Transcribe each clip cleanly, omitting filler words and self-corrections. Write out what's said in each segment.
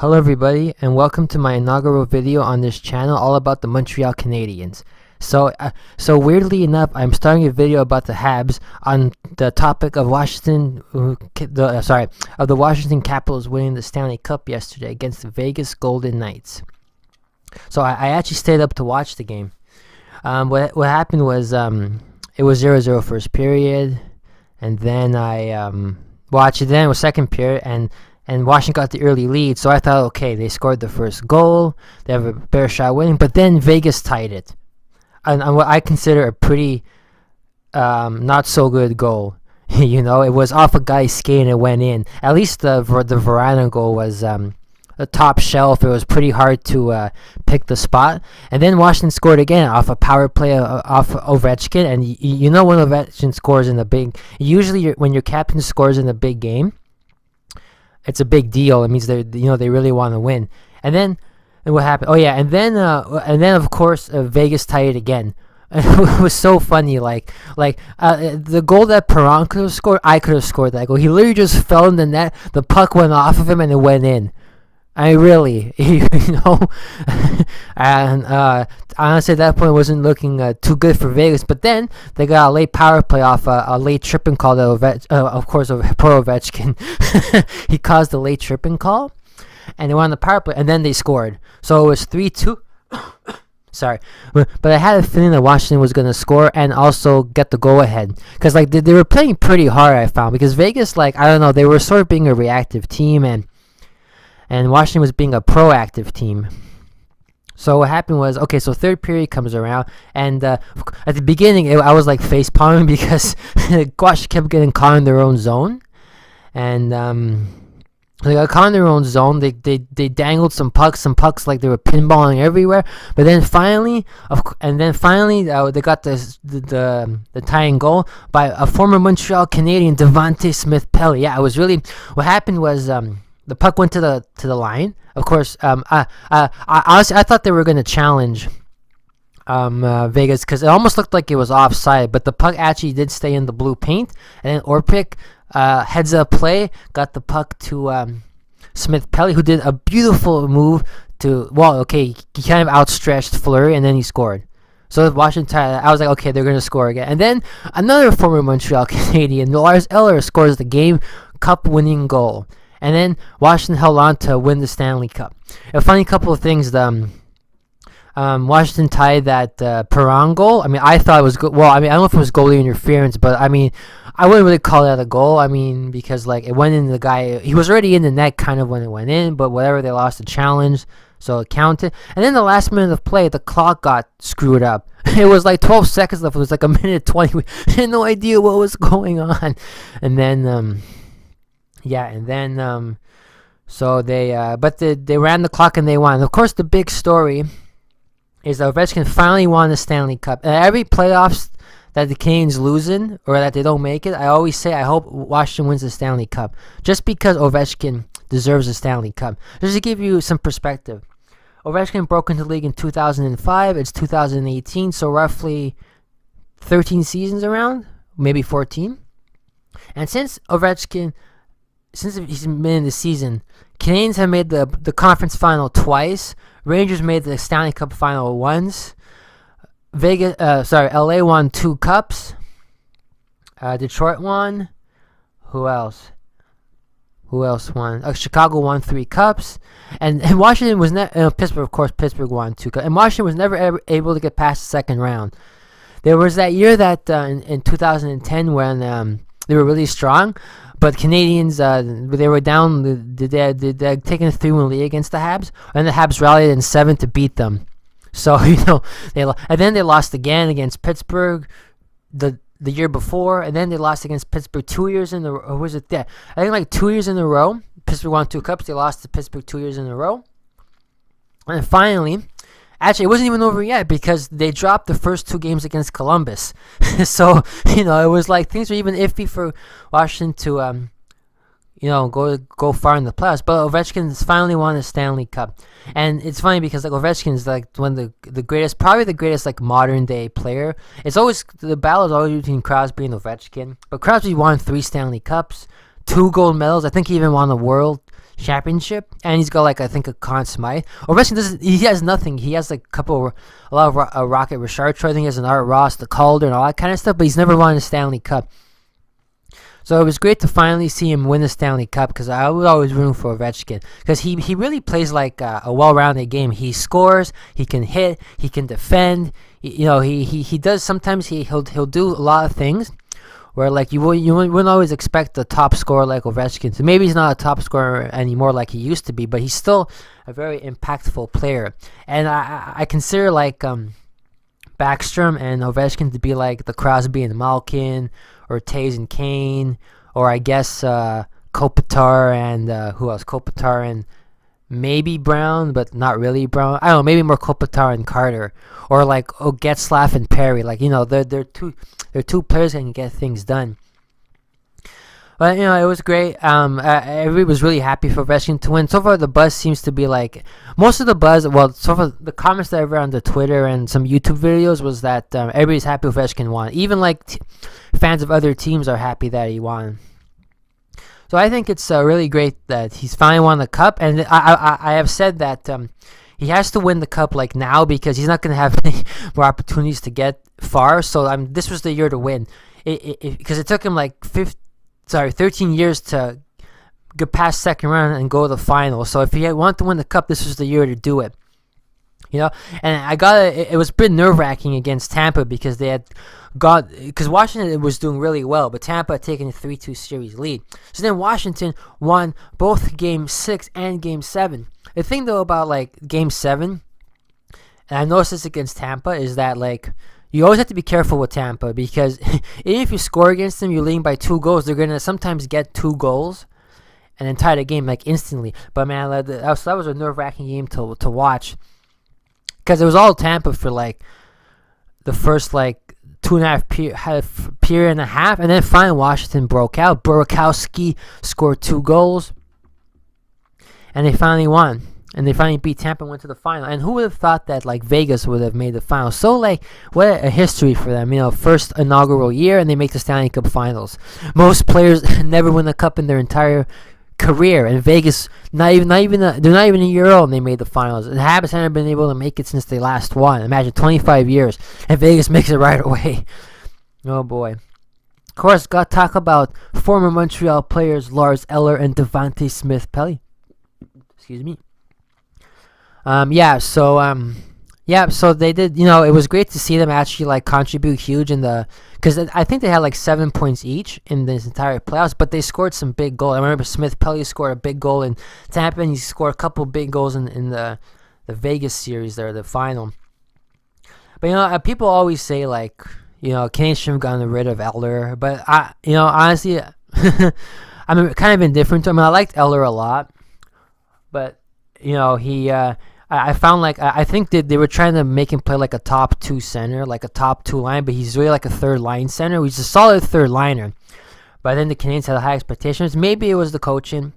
Hello everybody and welcome to my inaugural video on this channel all about the Montreal Canadiens. So weirdly enough, I'm starting a video about the Habs on the topic of the Washington Capitals winning the Stanley Cup yesterday against the Vegas Golden Knights. So I actually stayed up to watch the game. What happened was it was 0-0 first period, and then I watched it. Then it was second period, and Washington got the early lead, so I thought, okay, they scored the first goal, they have a better shot winning, but then Vegas tied it. And what I consider a pretty not so good goal. It was off a guy's skate and it went in. At least the Verano goal was a top shelf. It was pretty hard to pick the spot. And then Washington scored again off a power play off Ovechkin. And when Ovechkin scores in the big, usually when your captain scores in a big game, it's a big deal. It means they really want to win. And then what happened? Oh yeah, and then of course Vegas tied it again. It was so funny. The goal that Perron could have scored, I could have scored that goal. He literally just fell in the net. The puck went off of him and it went in. And honestly, at that point, it wasn't looking too good for Vegas. But then they got a late power play off a late tripping call that of course, poor Ovechkin. He caused the late tripping call, and they won the power play, and then they scored. So it was 3-2. Sorry, but I had a feeling that Washington was going to score and also get the go ahead, because they were playing pretty hard. I found, because Vegas, I don't know, they were sort of being a reactive team, and Washington was being a proactive team. So what happened was, okay, so third period comes around, and at the beginning, I was face palming because Washington kept getting caught in their own zone, and they got caught in their own zone. They dangled some pucks like they were pinballing everywhere. But then finally, they got the tying goal by a former Montreal Canadian, Devante Smith-Pelly. Yeah, it was really, what happened was the puck went to the line. Of course, I honestly, I thought they were going to challenge Vegas, because it almost looked like it was offside, but the puck actually did stay in the blue paint, and then Orpik heads up play, got the puck to Smith-Pelly, who did a beautiful move he kind of outstretched Fleury, and then he scored. So Washington, I was like, okay, they're going to score again. And then another former Montreal Canadian, Lars Eller, scores the game cup winning goal. And then Washington held on to win the Stanley Cup. A funny couple of things. Washington tied that Perron goal. I mean, I thought it was good. Well, I mean, I don't know if it was goalie interference, but I mean, I wouldn't really call that a goal. I mean, because it went in the guy. He was already in the net kind of when it went in, but whatever, they lost the challenge, so it counted. And then the last minute of play, the clock got screwed up. It was 12 seconds left. It was a minute 20. We had no idea what was going on. And then so they ran the clock and they won. And of course, the big story is that Ovechkin finally won the Stanley Cup. And every playoffs that the Canadiens lose in, or that they don't make it, I always say I hope Washington wins the Stanley Cup, just because Ovechkin deserves the Stanley Cup. Just to give you some perspective, Ovechkin broke into the league in 2005. It's 2018, so roughly 13 seasons around, maybe 14. And since he's been in the season, Canadiens have made the conference final twice. Rangers made the Stanley Cup final once. LA won 2 cups. Detroit won. Who else won? Chicago won 3 cups. And Washington was Pittsburgh, of course, Pittsburgh won 2 cups. And Washington was never ever able to get past the second round. There was that year that in 2010 when they were really strong, but Canadiens, they were down. They had taken a 3-1 lead against the Habs, and the Habs rallied in 7 to beat them. So and then they lost again against Pittsburgh the year before, and then they lost against Pittsburgh 2 years in a row. Or was it that? I think 2 years in a row. Pittsburgh won 2 cups. They lost to Pittsburgh 2 years in a row, and finally. Actually, it wasn't even over yet, because they dropped the first 2 games against Columbus. So, it was things were even iffy for Washington to, go far in the playoffs. But Ovechkin's finally won the Stanley Cup. And it's funny because, Ovechkin's, one of the greatest, probably the greatest, modern-day player. The battle is always between Crosby and Ovechkin. But Crosby won 3 Stanley Cups, 2 gold medals. I think he even won the World championship, and he's got like I think a Conn Smythe. Ovechkin doesn't. He has nothing. He has like a lot of Rocket Richard. I think he has an Art Ross, the Calder, and all that kind of stuff. But he's never won a Stanley Cup. So it was great to finally see him win the Stanley Cup because I was always rooting for Ovechkin because he really plays like a well-rounded game. He scores, he can hit, he can defend. He does sometimes he'll do a lot of things where like you wouldn't always expect a top scorer like Ovechkin. So maybe he's not a top scorer anymore like he used to be, but he's still a very impactful player. And I consider like Backstrom and Ovechkin to be like the Crosby and Malkin, or Taves and Kane, or I guess Kopitar and who else? Kopitar and maybe Brown, but not really Brown. I don't know, maybe more Kopitar and Carter, or like Getzlaf and Perry. Like they're two players that can get things done. But it was great. Everybody was really happy for Ovechkin to win. So far, the buzz seems to be like most of the buzz. Well, so far the comments that I read on the Twitter and some YouTube videos was that everybody's happy Ovechkin won. Even like fans of other teams are happy that he won. So I think it's really great that he's finally won the cup. And I have said that he has to win the cup like now because he's not going to have any more opportunities to get far. So this was the year to win. Because it took him like 13 years to get past second round and go to the final. So if he wanted to win the cup, this was the year to do it. And it was a bit nerve-wracking against Tampa because because Washington was doing really well, but Tampa had taken a 3-2 series lead. So then Washington won both Game 6 and Game 7. The thing, though, about, like, Game 7, and I noticed this against Tampa, is that, like, you always have to be careful with Tampa because even if you score against them, you're leading by 2 goals, they're going to sometimes get 2 goals and then tie the game, like, instantly. But, man, that was a nerve-wracking game to watch because it was all Tampa for, like, the first, like, 2.5 period and a half, and then finally Washington broke out. Burakovsky scored 2 goals, and they finally won. And they finally beat Tampa and went to the final. And who would have thought that like Vegas would have made the final? So like, what a history for them. First inaugural year, and they make the Stanley Cup Finals. Most players never win the cup in their entire career. And Vegas, they're not even a year old, and they made the finals. And Habs haven't been able to make it since they last won. Imagine 25 years, and Vegas makes it right away. Oh boy. Of course, got to talk about former Montreal players Lars Eller and Devante Smith-Pelly. Excuse me. So they did, it was great to see them actually like contribute huge because I think they had like 7 points each in this entire playoffs, but they scored some big goals. I remember Smith-Pelly scored a big goal in Tampa, and he scored a couple big goals in the Vegas series there, the final. But people always say like, Canadians should have gotten rid of Eller, but honestly, I'm kind of indifferent to him. I liked Eller a lot, but he. I found like I think they were trying to make him play like a top 2 center, like a top 2 line, but he's really like a third line center. He's a solid third liner. But then the Canadians had high expectations. Maybe it was the coaching.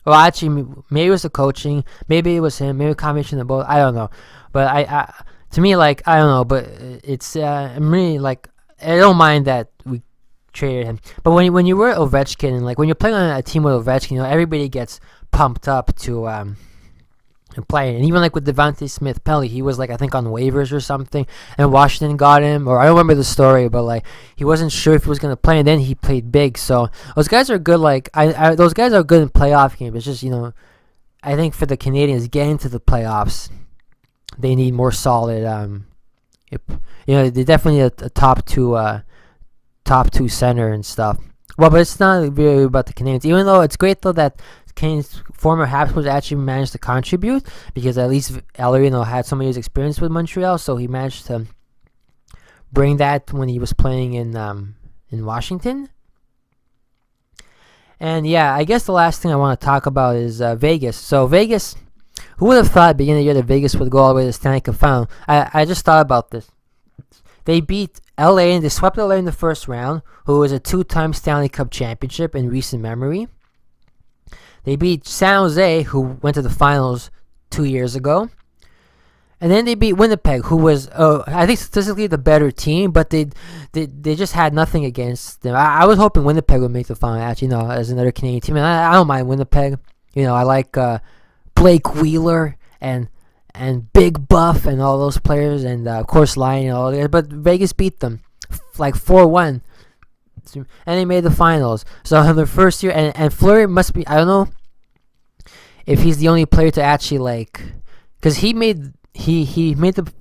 Well, actually, maybe it was the coaching. Maybe it was him. Maybe a combination of both. I don't know. But to me, like I don't know. But it's I'm really like I don't mind that we traded him. But when you were Ovechkin and like when you're playing on a team with Ovechkin, everybody gets pumped up to play. And even like with Devante Smith-Pelly, he was like I think on waivers or something, and Washington got him, or I don't remember the story, but like he wasn't sure if he was gonna play, and then he played big. So those guys are good. Like those guys are good in playoff games. It's just I think for the Canadians getting to the playoffs, they need more solid. They definitely need a top two center and stuff. Well, but it's not really about the Canadians. Even though it's great though that Kane's former Habs was actually managed to contribute, because at least Eller, had so many years experience with Montreal, so he managed to bring that when he was playing in Washington. And yeah, I guess the last thing I want to talk about is Vegas. So Vegas, who would have thought at the beginning of the year that Vegas would go all the way to the Stanley Cup final? I just thought about this. They beat LA and they swept LA in the first round, who was a 2-time Stanley Cup championship in recent memory. They beat San Jose, who went to the finals 2 years ago. And then they beat Winnipeg, who was, I think, statistically the better team, but they just had nothing against them. I was hoping Winnipeg would make the final, actually, as another Canadian team. And I don't mind Winnipeg. I like Blake Wheeler and Big Buff and all those players, and of course Lion and all that. But Vegas beat them like 4-1, and they made the finals. So in the first year, and Fleury must be, I don't know if he's the only player to actually because he made the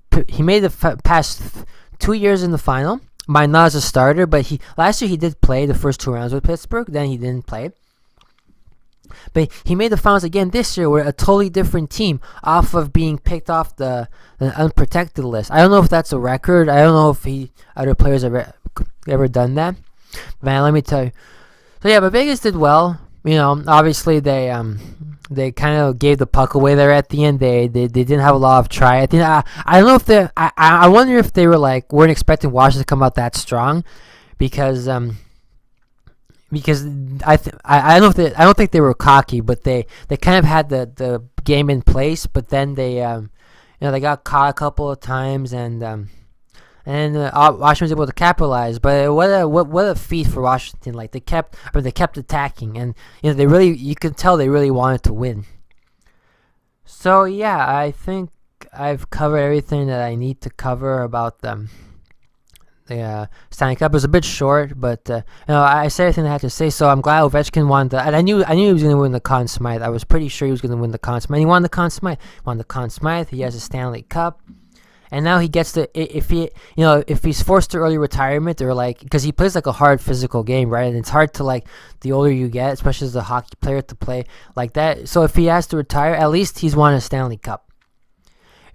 past 2 years in the final. Might not as a starter, but last year he did play the first 2 rounds with Pittsburgh. Then he didn't play. But he made the finals again this year with a totally different team off of being picked off the unprotected list. I don't know if that's a record. I don't know if other players have ever done that. Man, let me tell you. So yeah, but Vegas did well. Obviously they kind of gave the puck away there at the end. They didn't have a lot of try. I think I don't know if I wonder if they weren't expecting Washington to come out that strong, because I don't think they were cocky, but they kind of had the game in place, but then they they got caught a couple of times, and Washington was able to capitalize. But what a feat for Washington! They kept attacking, and you could tell they really wanted to win. So yeah, I think I've covered everything that I need to cover about them. The Stanley Cup was a bit short, but I said everything I had to say. So I'm glad Ovechkin won and I knew he was going to win the Conn Smythe. I was pretty sure he was going to win the Conn Smythe. He won the Conn Smythe. He has a Stanley Cup, and now he gets to, if he's forced to early retirement, or because he plays a hard physical game, right? And it's hard to the older you get, especially as a hockey player, to play like that. So if he has to retire, at least he's won a Stanley Cup.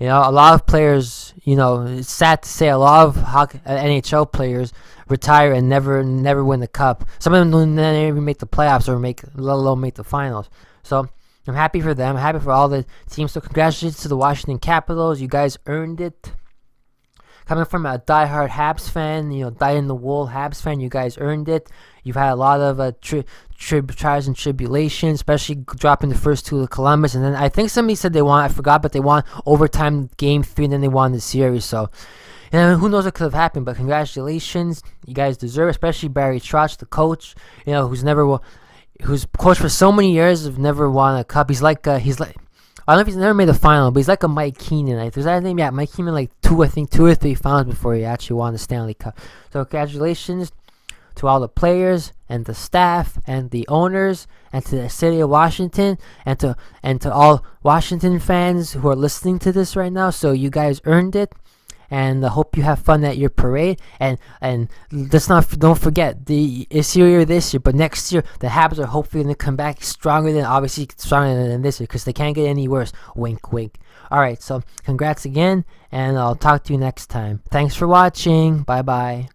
A lot of players, it's sad to say, a lot of NHL players retire and never win the cup. Some of them don't even make the playoffs, or let alone make the finals. So I'm happy for them. I'm happy for all the teams. So congratulations to the Washington Capitals. You guys earned it. Coming from a diehard Habs fan, dyed-in-the-wool Habs fan, you guys earned it. You've had a lot of trials and tribulations, especially dropping the first 2 to Columbus. And then I think somebody said I forgot, but they won overtime game 3, and then they won the series. So, who knows what could have happened, but congratulations. You guys deserve it, especially Barry Trotz, the coach, who's coached for so many years, have never won a cup. He's like I don't know if he's never made the final, but he's like a Mike Keenan. Is that his name? Yeah, Mike Keenan, 2 or 3 finals before he actually won the Stanley Cup. So congratulations to all the players and the staff and the owners and to the city of Washington and to all Washington fans who are listening to this right now. So you guys earned it. And I hope you have fun at your parade. And don't forget, it's your year this year, but next year the Habs are hopefully going to come back stronger than this year, because they can't get any worse. Wink, wink. All right, so congrats again, and I'll talk to you next time. Thanks for watching. Bye bye.